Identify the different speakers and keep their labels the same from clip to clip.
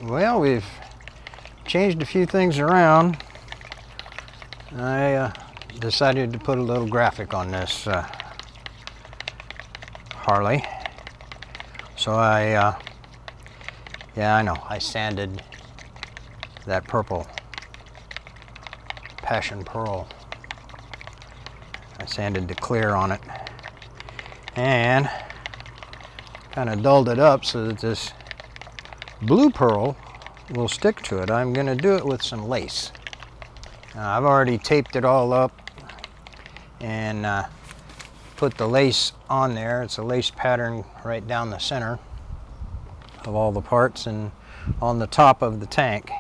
Speaker 1: Well, we've changed a few things around. I decided to put a little graphic on this Harley. So yeah, I know, I sanded that purple Passion Pearl. I sanded the clear on it and kind of dulled it up so that this blue pearl will stick to it. I'm going to do it with some lace. I've already taped it all up and put the lace on there. It's a lace pattern right down the center of all the parts and on the top of the tank.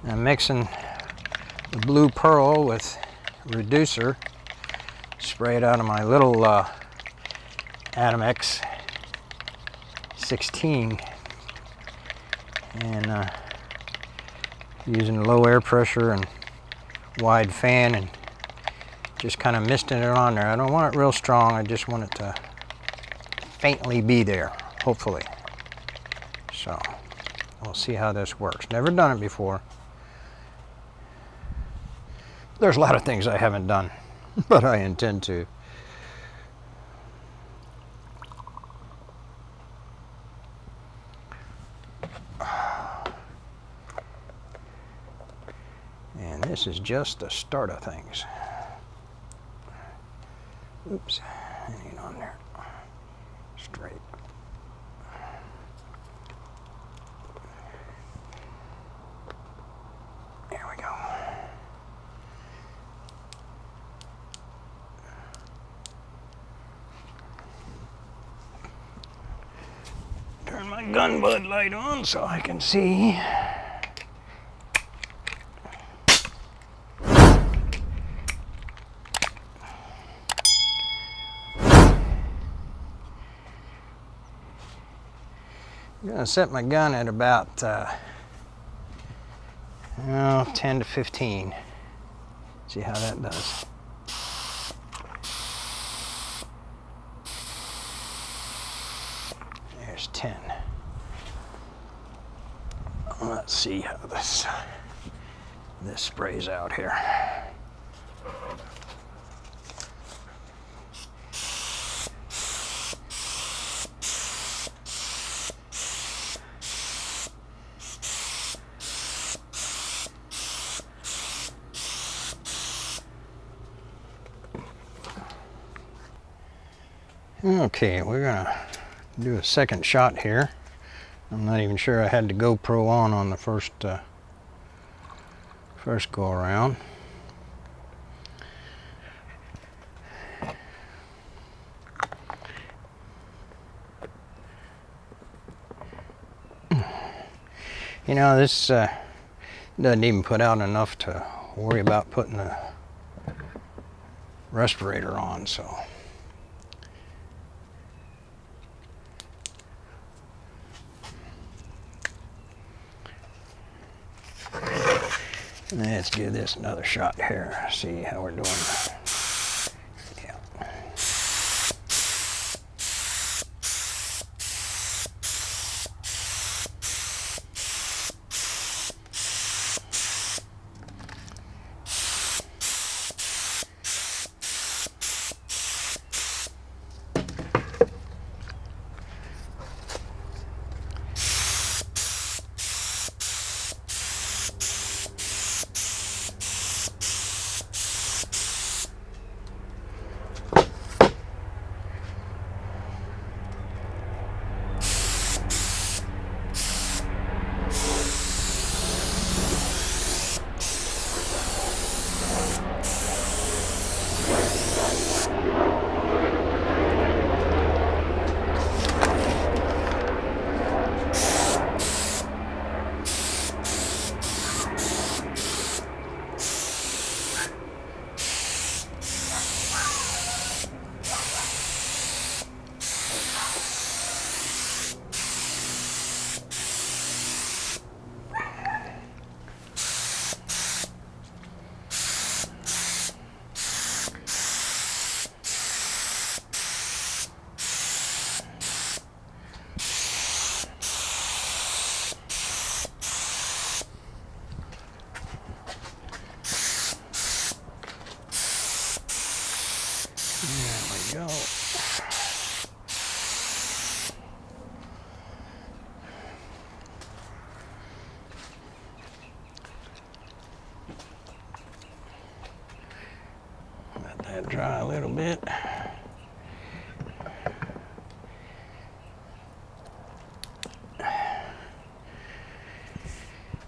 Speaker 1: And I'm mixing the blue pearl with reducer. Spray it out of my little Atomex 16 and using low air pressure and wide fan and just kind of misting it on there. I don't want it real strong, I just want it to faintly be there, hopefully. So we'll see how this works. Never done it before. There's a lot of things I haven't done, but I intend to. And this is just the start of things. Oops, it ain't on there. Straight. There we go. Turn my gun bud light on so I can see. I'm gonna set my gun at about 10 to 15. See how that does. There's 10. Let's see how this sprays out here. Okay, we're gonna do a second shot here. I'm not even sure I had the GoPro on the first go around. You know, this doesn't even put out enough to worry about putting the respirator on, so. Let's give this another shot here, see how we're doing. Yeah. There we go. Let that dry a little bit.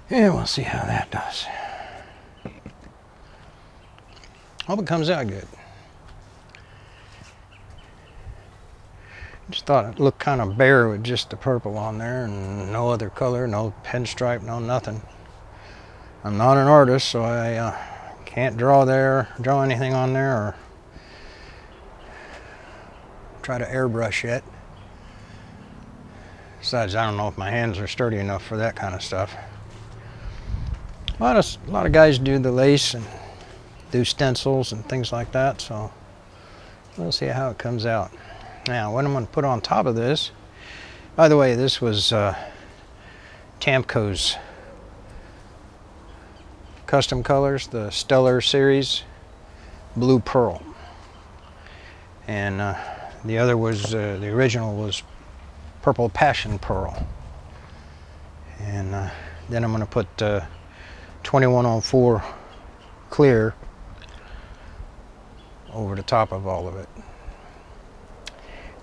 Speaker 1: And we'll see how that does. Hope it comes out good. Just thought it looked kind of bare with just the purple on there and no other color, no pinstripe, no nothing. I'm not an artist, so I can't draw anything on there or try to airbrush yet. Besides, I don't know if my hands are sturdy enough for that kind of stuff. A lot of guys do the lace and do stencils and things like that, so we'll see how it comes out. Now, what I'm going to put on top of this, by the way, this was Tamco's custom colors, the Stellar series, Blue Pearl. And the other was, the original was Purple Passion Pearl. And then I'm going to put 2104 clear over the top of all of it.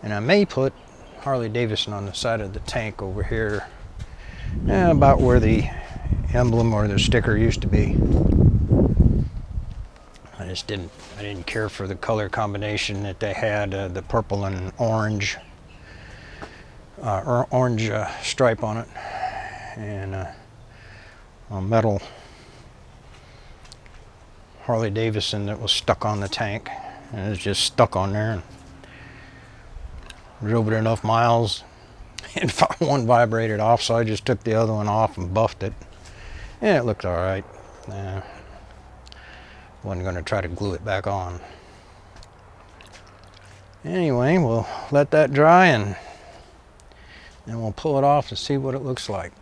Speaker 1: And I may put Harley Davidson on the side of the tank over here, about where the emblem or the sticker used to be. I didn't care for the color combination that they had, the purple and orange, stripe on it, and a metal Harley Davidson that was stuck on the tank, and it was just stuck on there. And drove it enough miles, and one vibrated off, so I just took the other one off and buffed it, and it looked all right. Wasn't going to try to glue it back on. Anyway, we'll let that dry and we'll pull it off to see what it looks like.